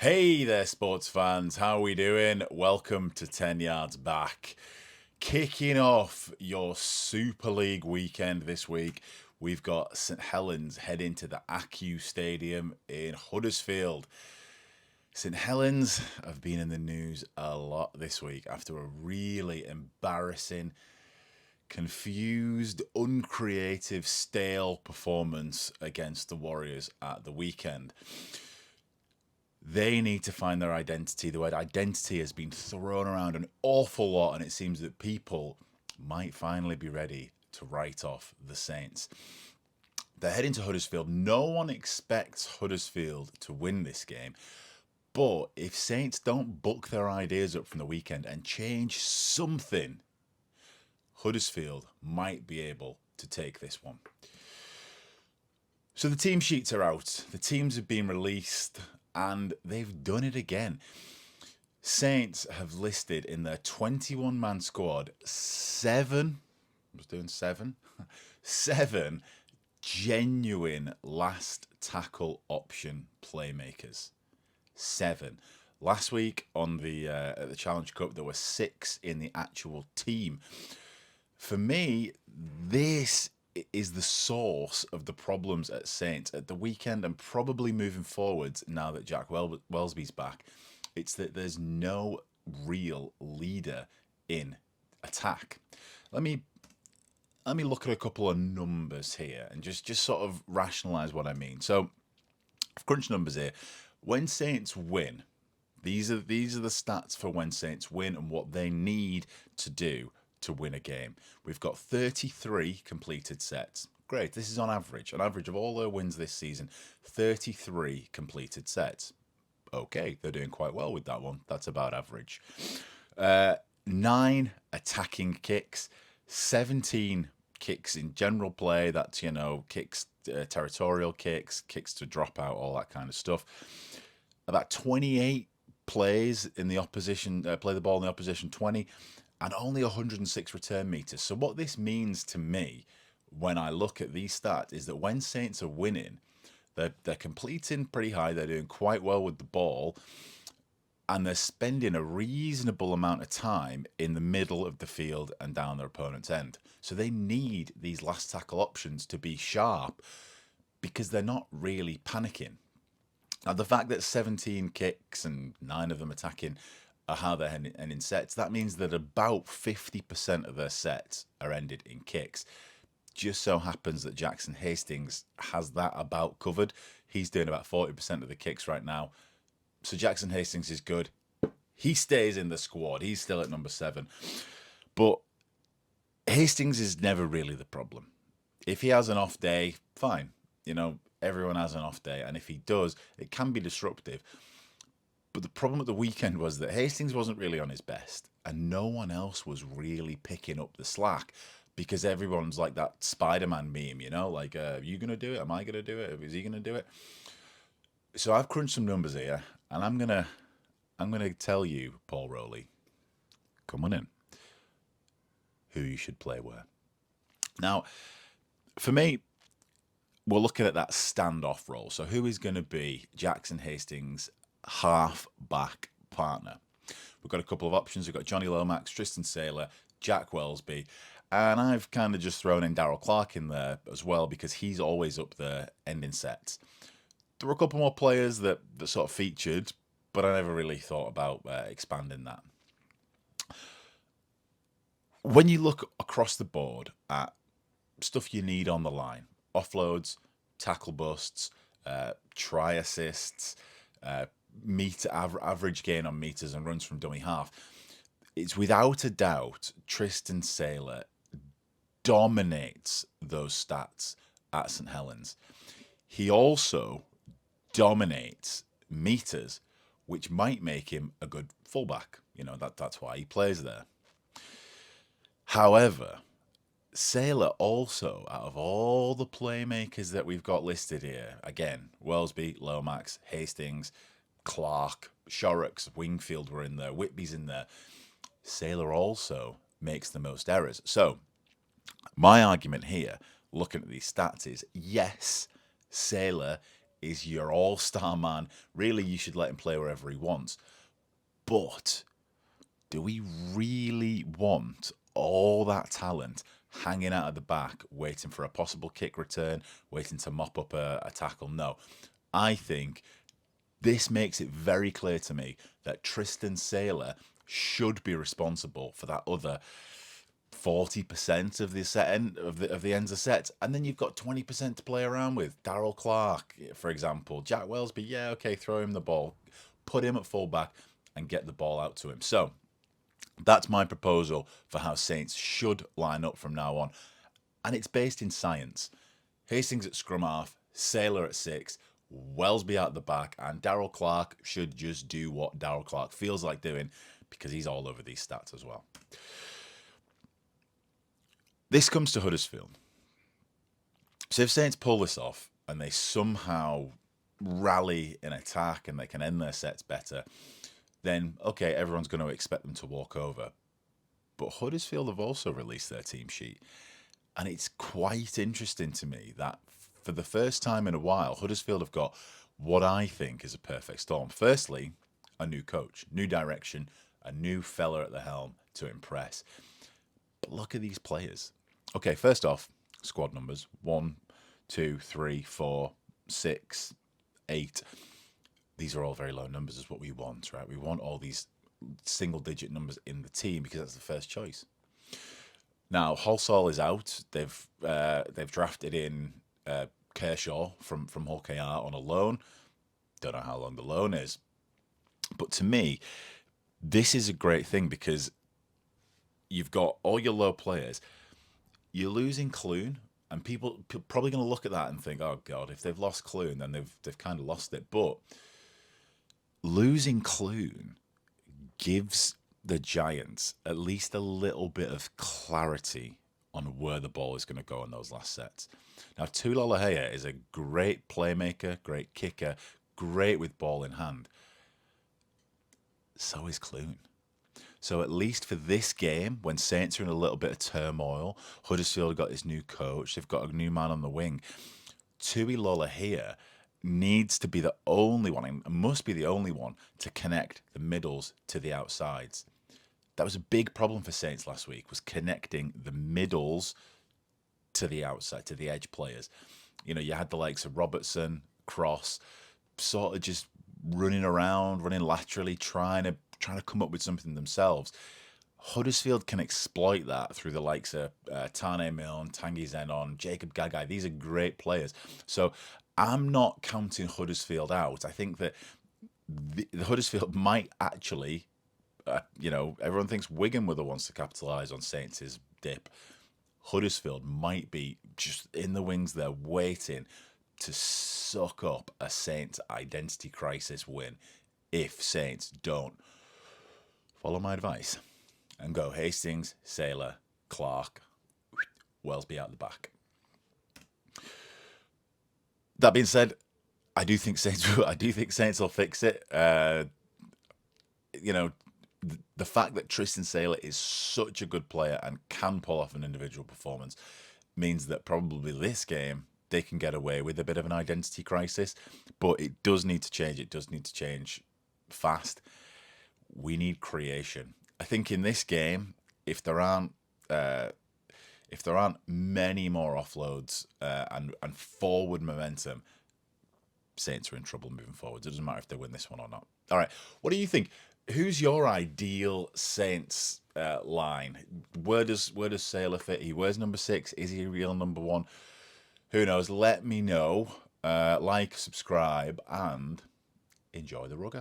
Hey there, sports fans. How are we doing? Welcome to 10 Yards Back. Kicking off your Super League weekend this week, we've got St Helens heading to the ACU Stadium in Huddersfield. St Helens have been in the news a lot this week after a really embarrassing, confused, uncreative, stale performance against the Warriors at the weekend. They need to find their identity. The word identity has been thrown around an awful lot, and it seems that people might finally be ready to write off the Saints. They're heading to Huddersfield. No one expects Huddersfield to win this game. But if Saints don't book their ideas up from the weekend and change something, Huddersfield might be able to take this one. So the team sheets are out. The teams have been released and they've done it again. Saints have listed in their 21-man squad seven genuine last tackle option playmakers. 7. Last week on the at the Challenge Cup, there were 6 in the actual team. For me, this is the source of the problems at Saints at the weekend and probably moving forwards now that Jack Welsby's back. It's that there's no real leader in attack. Let me look at a couple of numbers here and just sort of rationalize what I mean. So I've crunched numbers here. When Saints win, these are the stats for when Saints win and what they need to do to win a game. We've got 33 completed sets. Great. This is on average. On average of all their wins this season, 33 completed sets. Okay, they're doing quite well with that one. That's about average. 9 attacking kicks, 17 kicks in general play. That's, kicks, territorial kicks, kicks to drop out, all that kind of stuff. About 28 plays in the opposition, play the ball in the opposition 20, and only 106 return meters. So what this means to me when I look at these stats is that when Saints are winning, they're completing pretty high, they're doing quite well with the ball, and they're spending a reasonable amount of time in the middle of the field and down their opponent's end. So they need these last tackle options to be sharp because they're not really panicking. Now, the fact that 17 kicks and 9 of them attacking are how they're ending sets, that means that about 50% of their sets are ended in kicks. Just so happens that Jackson Hastings has that about covered. He's doing about 40% of the kicks right now. So Jackson Hastings is good. He stays in the squad. He's still at number 7. But Hastings is never really the problem. If he has an off day, fine. Everyone has an off day. And if he does, it can be disruptive. But the problem at the weekend was that Hastings wasn't really on his best. And no one else was really picking up the slack. Because everyone's like that Spider-Man meme, like, are you going to do it? Am I going to do it? Is he going to do it? So I've crunched some numbers here, and I'm gonna tell you, Paul Rowley, come on in, who you should play where. Now, for me, we're looking at that standoff role. So who is going to be Jackson Hastings' half-back partner? We've got a couple of options. We've got Johnny Lomax, Tristan Saylor, Jack Welsby, and I've kind of just thrown in Darryl Clark in there as well because he's always up there ending sets. There were a couple more players that sort of featured, but I never really thought about expanding that. When you look across the board at stuff you need on the line, offloads, tackle busts, try assists, average gain on meters and runs from dummy half, it's without a doubt Tristan Saylor dominates those stats at St Helens. He also dominates meters, which might make him a good fullback. That's why he plays there. However, Saylor also, out of all the playmakers that we've got listed here, again, Welsby, Lomax, Hastings, Clark, Shorrocks, Wingfield were in there, Whitby's in there. Saylor also makes the most errors. So my argument here, looking at these stats, is yes, Saylor is your all-star man. Really, you should let him play wherever he wants. But do we really want all that talent hanging out at the back, waiting for a possible kick return, waiting to mop up a tackle? No. I think this makes it very clear to me that Tristan Saylor should be responsible for that other 40% of the set end of the ends of sets, and then you've got 20% to play around with. Darryl Clark, for example, Jack Wellsby. Yeah, okay, throw him the ball, put him at fullback, and get the ball out to him. So that's my proposal for how Saints should line up from now on, and it's based in science. Hastings at scrum half, Saylor at 6, Wellsby out the back, and Darryl Clark should just do what Darryl Clark feels like doing, because he's all over these stats as well. This comes to Huddersfield. So if Saints pull this off and they somehow rally in attack and they can end their sets better, then okay, everyone's going to expect them to walk over. But Huddersfield have also released their team sheet, and it's quite interesting to me that for the first time in a while, Huddersfield have got what I think is a perfect storm. Firstly, a new coach, new direction, a new fella at the helm to impress. But look at these players. Okay, first off, squad numbers 1, 2, 3, 4, 6, 8. These are all very low numbers, is what we want, right? We want all these single-digit numbers in the team because that's the first choice. Now, Halsall is out. They've drafted in Kershaw from Hull KR on a loan. Don't know how long the loan is, but to me, this is a great thing because you've got all your low players. You're losing Clune, and people probably going to look at that and think, "Oh God, if they've lost Clune, then they've kind of lost it." But losing Clune gives the Giants at least a little bit of clarity on where the ball is going to go in those last sets. Now, Tulalahea is a great playmaker, great kicker, great with ball in hand. So is Clune. So at least for this game, when Saints are in a little bit of turmoil, Huddersfield have got this new coach, they've got a new man on the wing. Tulalahea needs to be the only one, and must be the only one, to connect the middles to the outsides. That was a big problem for Saints last week, was connecting the middles to the outside, to the edge players. You know, you had the likes of Robertson, Cross, sort of just running around, running laterally, trying to come up with something themselves. Huddersfield can exploit that through the likes of Tane Milne, Tanguy Zenon, Jacob Gagai. These are great players. So I'm not counting Huddersfield out. I think that the Huddersfield might actually, everyone thinks Wigan were the ones to capitalise on Saints' dip. Huddersfield might be just in the wings there waiting to suck up a Saints identity crisis win if Saints don't follow my advice and go Hastings, Saylor, Clark, Wellsby out the back. That being said, I do think Saints will fix it. The fact that Tristan Saylor is such a good player and can pull off an individual performance means that probably this game they can get away with a bit of an identity crisis, but it does need to change. It does need to change fast. We need creation. I think in this game, if there aren't many more offloads and forward momentum, Saints are in trouble moving forward. It doesn't matter if they win this one or not. All right, what do you think? Who's your ideal Saints line? Where does Saylor fit? He wears number 6. Is he a real number 1? Who knows? Let me know. Like, subscribe, and enjoy the rugger.